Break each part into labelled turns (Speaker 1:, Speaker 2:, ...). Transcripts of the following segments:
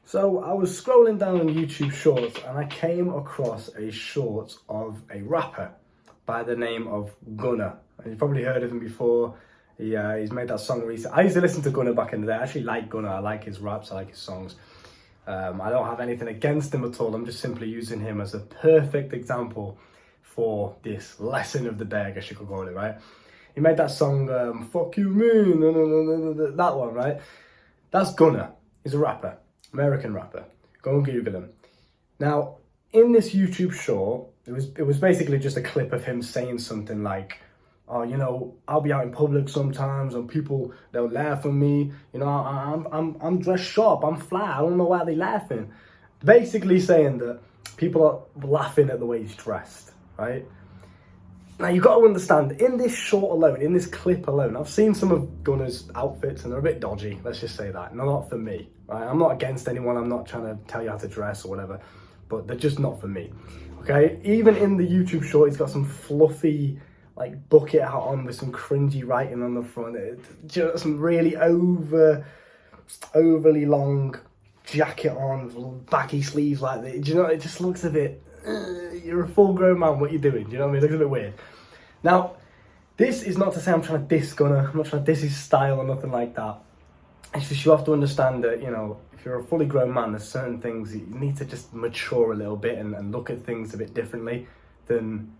Speaker 1: So I was scrolling down on YouTube Shorts and I came across a short of a rapper by the name of Gunna. And you've probably heard of him before. He's made that song recently. I used to listen to Gunna back in the day. I actually like Gunna. I like his raps. I like his songs. I don't have anything against him at all. I'm just simply using him as a perfect example for this lesson of the day, I guess you could call it, right? He made that song, Fuck You Mean, that one, right? That's Gunna. He's a rapper. American rapper. Go and Google him. Now, in this YouTube short, it was basically just a clip of him saying something like, "Oh, I'll be out in public sometimes, and people they'll laugh at me. I'm dressed sharp. I'm fly. I don't know why they're laughing." Basically saying that people are laughing at the way he's dressed, right? Now, you've got to understand, in this short alone, in this clip alone, I've seen some of Gunna's outfits and they're a bit dodgy, let's just say that. No, not for me, right? I'm not against anyone, I'm not trying to tell you how to dress or whatever, but they're just not for me, okay? Even in the YouTube short, he's got some fluffy, like, bucket hat on with some cringy writing on the front. Just some really overly long jacket on, baggy sleeves like that. Do you know, it just looks a bit... You're a full-grown man, what are you doing? Do you know what I mean? It looks a bit weird. Now, this is not to say I'm trying to diss Gunna. I'm not trying to diss his style or nothing like that. It's just you have to understand that, if you're a fully grown man, there's certain things you need to just mature a little bit and look at things a bit differently than,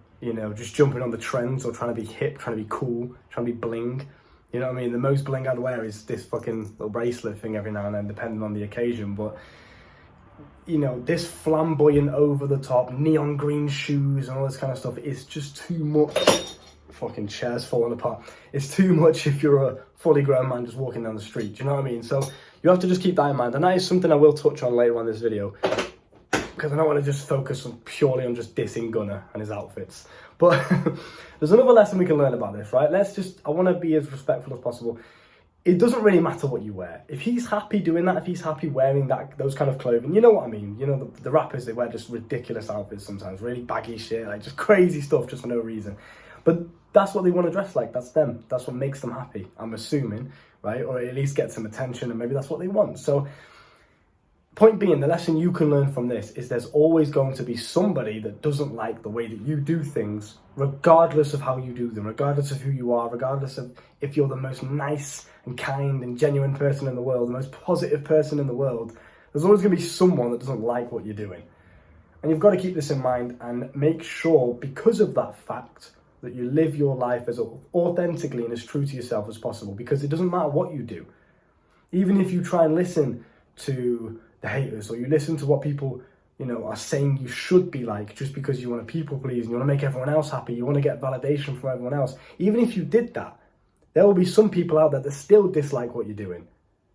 Speaker 1: just jumping on the trends or trying to be hip, trying to be cool, trying to be bling. You know what I mean? The most bling I'd wear is this fucking little bracelet thing every now and then, depending on the occasion, but... this flamboyant, over-the-top, neon green shoes and all this kind of stuff is just too much. Fucking chairs falling apart. It's too much if you're a fully grown man just walking down the street. Do you know what I mean? So you have to just keep that in mind. And that is something I will touch on later on in this video, because I don't want to just focus purely on just dissing Gunna and his outfits. But there's another lesson we can learn about this, right? I want to be as respectful as possible. It doesn't really matter what you wear. If he's happy doing that, if he's happy wearing those kind of clothing, you know what I mean? The rappers, they wear just ridiculous outfits sometimes, really baggy shit, like just crazy stuff just for no reason. But that's what they want to dress like. That's them. That's what makes them happy, I'm assuming, right? Or at least get some attention, and maybe that's what they want. So, point being, the lesson you can learn from this is there's always going to be somebody that doesn't like the way that you do things, regardless of how you do them, regardless of who you are, regardless of if you're the most nice and kind and genuine person in the world, the most positive person in the world. There's always going to be someone that doesn't like what you're doing. And you've got to keep this in mind and make sure, because of that fact, that you live your life as authentically and as true to yourself as possible, because it doesn't matter what you do. Even if you try and listen to the haters, or you listen to what people are saying you should be like, just because you want to people please and you want to make everyone else happy, you want to get validation from everyone else. Even if you did that, there will be some people out there that still dislike what you're doing.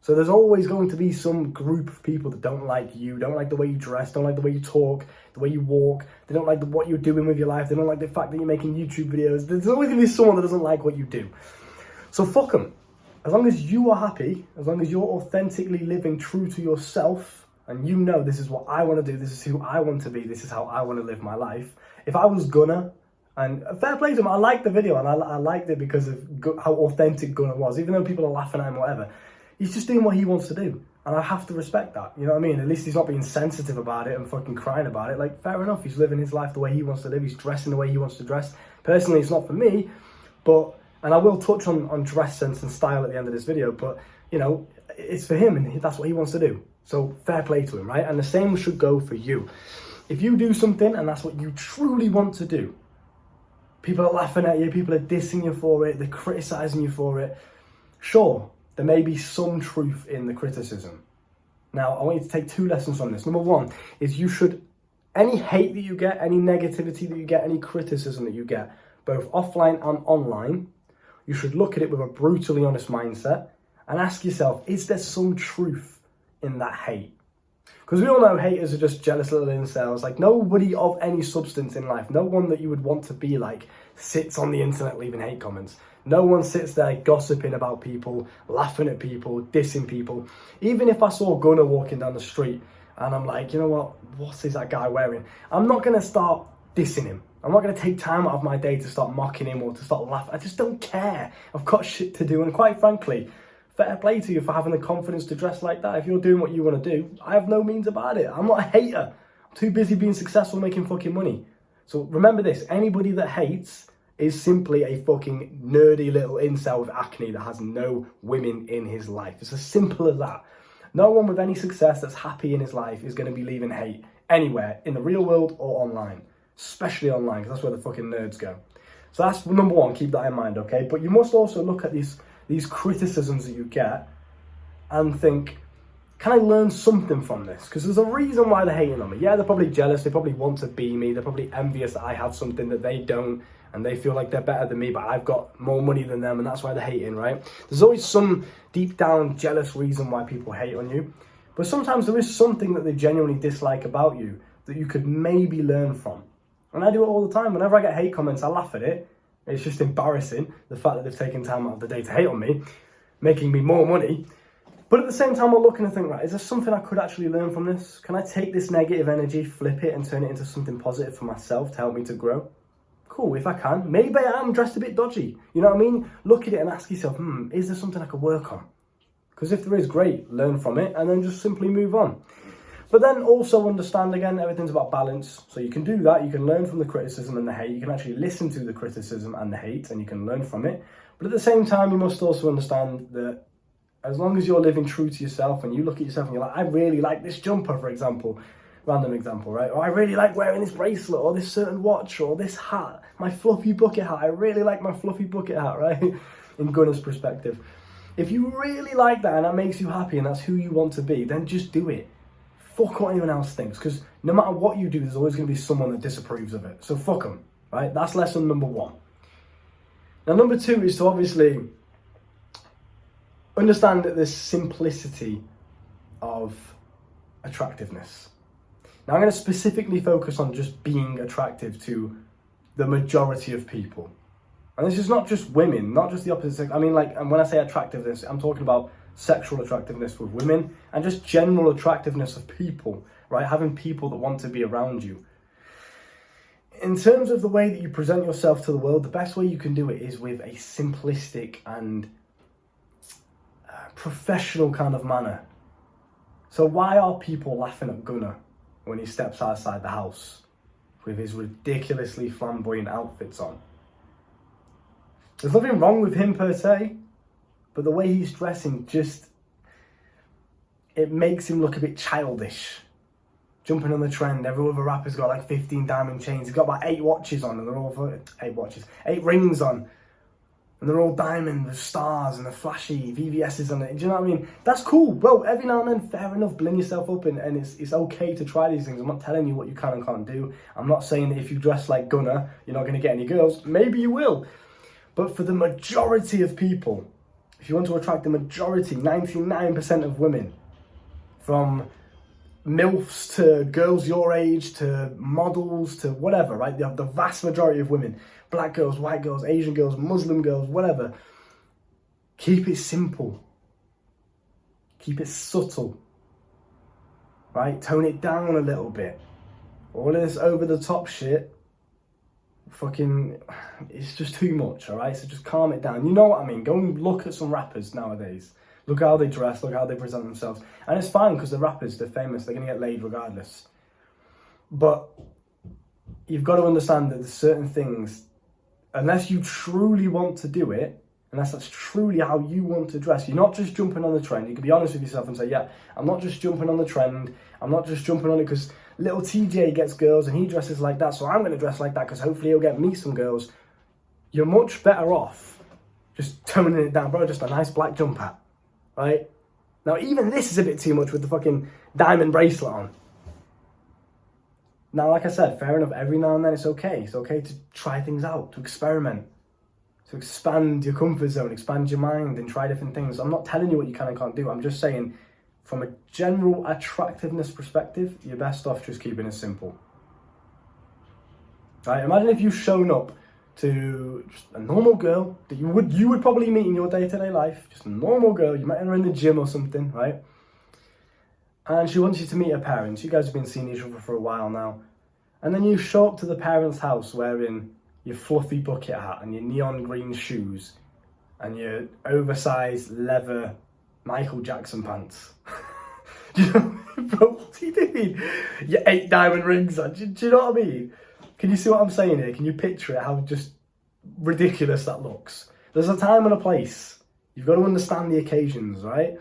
Speaker 1: So there's always going to be some group of people that don't like you, don't like the way you dress, don't like the way you talk, the way you walk, they don't like what you're doing with your life, they don't like the fact that you're making YouTube videos. There's always going to be someone that doesn't like what you do. So fuck them. As long as you are happy, as long as you're authentically living true to yourself, and this is what I want to do, this is who I want to be, this is how I want to live my life. If I was Gunna, and fair play to him, I liked the video, and I liked it because of how authentic Gunna was, even though people are laughing at him or whatever. He's just doing what he wants to do, and I have to respect that, you know what I mean? At least he's not being sensitive about it and fucking crying about it. Like, fair enough, he's living his life the way he wants to live, he's dressing the way he wants to dress. Personally, it's not for me, and I will touch on dress sense and style at the end of this video, but, it's for him, and that's what he wants to do. So, fair play to him, right? And the same should go for you. If you do something, and that's what you truly want to do, people are laughing at you, people are dissing you for it, they're criticising you for it. Sure, there may be some truth in the criticism. Now, I want you to take two lessons from this. Number one is any hate that you get, any negativity that you get, any criticism that you get, both offline and online, you should look at it with a brutally honest mindset and ask yourself, is there some truth in that hate? Because we all know haters are just jealous little incels. Like, nobody of any substance in life, no one that you would want to be like, sits on the internet leaving hate comments. No one sits there gossiping about people, laughing at people, dissing people. Even if I saw Gunna walking down the street and I'm like, what is that guy wearing? I'm not going to start dissing him. I'm not going to take time out of my day to start mocking him or to start laughing. I just don't care. I've got shit to do. And quite frankly, fair play to you for having the confidence to dress like that. If you're doing what you want to do, I have no means about it. I'm not a hater. I'm too busy being successful making fucking money. So remember this, anybody that hates is simply a fucking nerdy little incel with acne that has no women in his life. It's as simple as that. No one with any success that's happy in his life is going to be leaving hate anywhere, in the real world or online. Especially online, because that's where the fucking nerds go. So that's number one, keep that in mind, okay? But you must also look at these criticisms that you get and think, can I learn something from this? Because there's a reason why they're hating on me. Yeah, they're probably jealous, they probably want to be me, they're probably envious that I have something that they don't, and they feel like they're better than me, but I've got more money than them, and that's why they're hating, right? There's always some deep down jealous reason why people hate on you. But sometimes there is something that they genuinely dislike about you that you could maybe learn from. And I do it all the time. Whenever I get hate comments, I laugh at it. It's just embarrassing, the fact that they've taken time out of the day to hate on me, making me more money. But at the same time, I'll look and think, right, is there something I could actually learn from this? Can I take this negative energy, flip it, and turn it into something positive for myself to help me to grow? Cool, if I can. Maybe I am dressed a bit dodgy. You know what I mean? Look at it and ask yourself, is there something I could work on? Because if there is, great, learn from it, and then just simply move on. But then also understand, again, everything's about balance. So you can do that, you can learn from the criticism and the hate, you can actually listen to the criticism and the hate, and you can learn from it. But at the same time, you must also understand that as long as you're living true to yourself and you look at yourself and you're like, I really like this jumper, for example, random example, right? Or I really like wearing this bracelet or this certain watch or this hat, my fluffy bucket hat. I really like my fluffy bucket hat, right? In Gunner's perspective. If you really like that and that makes you happy and that's who you want to be, then just do it. Fuck what anyone else thinks, because no matter what you do, there's always going to be someone that disapproves of it. So fuck them, right? That's lesson number one. Now, number two is to obviously understand that there's simplicity of attractiveness. Now, I'm going to specifically focus on just being attractive to the majority of people. And this is not just women, not just the opposite sex. I mean, like, and when I say attractiveness, I'm talking about sexual attractiveness with women and just general attractiveness of people, right? Having people that want to be around you. In terms of the way that you present yourself to the world, the best way you can do it is with a simplistic and professional kind of manner. So why are people laughing at Gunner when he steps outside the house with his ridiculously flamboyant outfits on? There's nothing wrong with him per se, but the way he's dressing it makes him look a bit childish. Jumping on the trend, every other rapper's got like 15 diamond chains. He's got about 8 watches on, and they're all 8 rings on, and they're all diamond with stars and the flashy VVS's on it. Do you know what I mean? That's cool, bro. Every now and then, fair enough, bling yourself up, and it's okay to try these things. I'm not telling you what you can and can't do. I'm not saying that if you dress like Gunner, you're not going to get any girls. Maybe you will. But for the majority of people, if you want to attract the majority, 99% of women, from MILFs to girls your age to models to whatever, right? The vast majority of women, black girls, white girls, Asian girls, Muslim girls, whatever. Keep it simple. Keep it subtle, right? Tone it down a little bit. All of this over the top shit, it's just too much, all right? So just calm it down. You know what I mean? Go and look at some rappers nowadays. Look how they dress, look how they present themselves. And it's fine because they're rappers, they're famous, they're going to get laid regardless. But you've got to understand that there's certain things, unless you truly want to do it, unless that's truly how you want to dress, you're not just jumping on the trend. You can be honest with yourself and say, yeah, I'm not just jumping on the trend. I'm not just jumping on it because little TJ gets girls and he dresses like that, so I'm going to dress like that because hopefully he'll get me some girls. You're much better off just toning it down, bro, just a nice black jumper. Right? Now, even this is a bit too much with the fucking diamond bracelet on. Now, like I said, fair enough, every now and then it's okay. It's okay to try things out, to experiment, to expand your comfort zone, expand your mind and try different things. I'm not telling you what you can and can't do. I'm just saying, from a general attractiveness perspective, you're best off just keeping it simple. Right? Imagine if you've shown up to just a normal girl that you would probably meet in your day-to-day life, just a normal girl, you met her in the gym or something, right? And she wants you to meet her parents. You guys have been seeing each other for a while now. And then you show up to the parents' house wearing your fluffy bucket hat and your neon green shoes and your oversized leather Michael Jackson pants. Do you know, bro, what's he doing? Your 8 diamond rings on. Do you know what I mean? Can you see what I'm saying here? Can you picture it, how just ridiculous that looks? There's a time and a place. You've got to understand the occasions, right?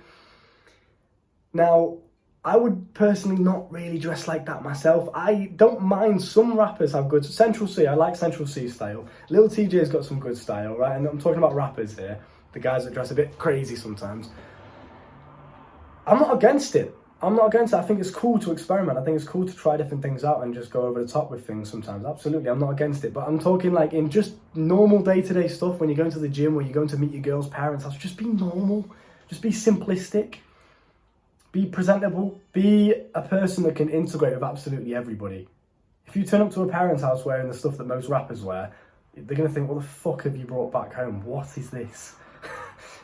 Speaker 1: Now, I would personally not really dress like that myself. I don't mind, some rappers have good... Central C, I like Central C style. Lil TJ's got some good style, right? And I'm talking about rappers here. The guys that dress a bit crazy sometimes. I'm not against it. I'm not against it. I think it's cool to experiment. I think it's cool to try different things out and just go over the top with things sometimes. Absolutely, I'm not against it. But I'm talking like in just normal day-to-day stuff, when you're going to the gym, when you're going to meet your girl's parents' house, just be normal. Just be simplistic. Be presentable. Be a person that can integrate with absolutely everybody. If you turn up to a parent's house wearing the stuff that most rappers wear, they're going to think, what the fuck have you brought back home? What is this?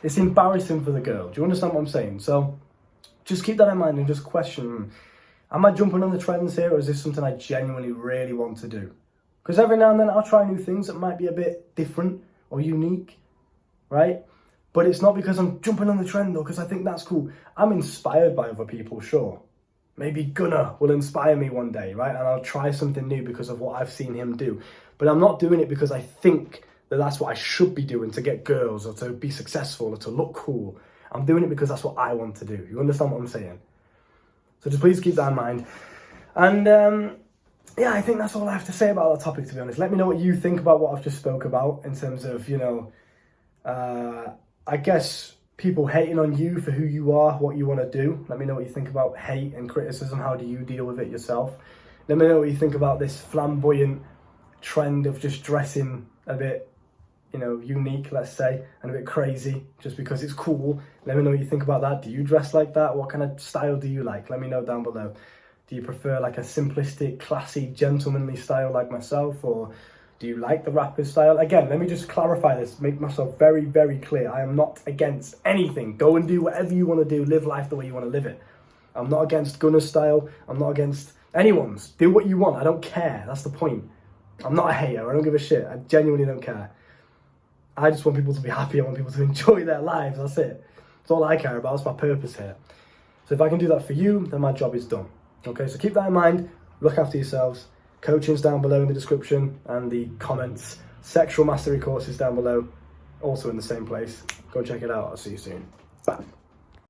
Speaker 1: It's embarrassing for the girl. Do you understand what I'm saying? So just keep that in mind and just question, am I jumping on the trends here, or is this something I genuinely really want to do? Because every now and then I'll try new things that might be a bit different or unique, right? But it's not because I'm jumping on the trend, or because I think that's cool. I'm inspired by other people, sure. Maybe Gunna will inspire me one day, right? And I'll try something new because of what I've seen him do. But I'm not doing it because I think that that's what I should be doing to get girls or to be successful or to look cool. I'm doing it because that's what I want to do. You understand what I'm saying? So just please keep that in mind. And yeah, I think that's all I have to say about that topic, to be honest. Let me know what you think about what I've just spoke about in terms of, you know, I guess people hating on you for who you are, what you want to do. Let me know what you think about hate and criticism. How do you deal with it yourself? Let me know what you think about this flamboyant trend of just dressing a bit, you know, unique, let's say, and a bit crazy just because it's cool. Let me know what you think about that. Do you dress like that? What kind of style do you like? Let me know down below. Do you prefer like a simplistic, classy, gentlemanly style like myself, or do you like the rapper style? Again, let me just clarify this, make myself very, very clear. I am not against anything. Go and do whatever you want to do. Live life the way you want to live it. I'm not against Gunna's style. I'm not against anyone's. Do what you want. I don't care. That's the point. I'm not a hater. I don't give a shit. I genuinely don't care. I just want people to be happy. I want people to enjoy their lives. That's it. That's all I care about. That's my purpose here. So if I can do that for you, then my job is done. Okay, so keep that in mind. Look after yourselves. Coaching's down below in the description and the comments. Sexual mastery courses down below, also in the same place. Go check it out. I'll see you soon. Bye.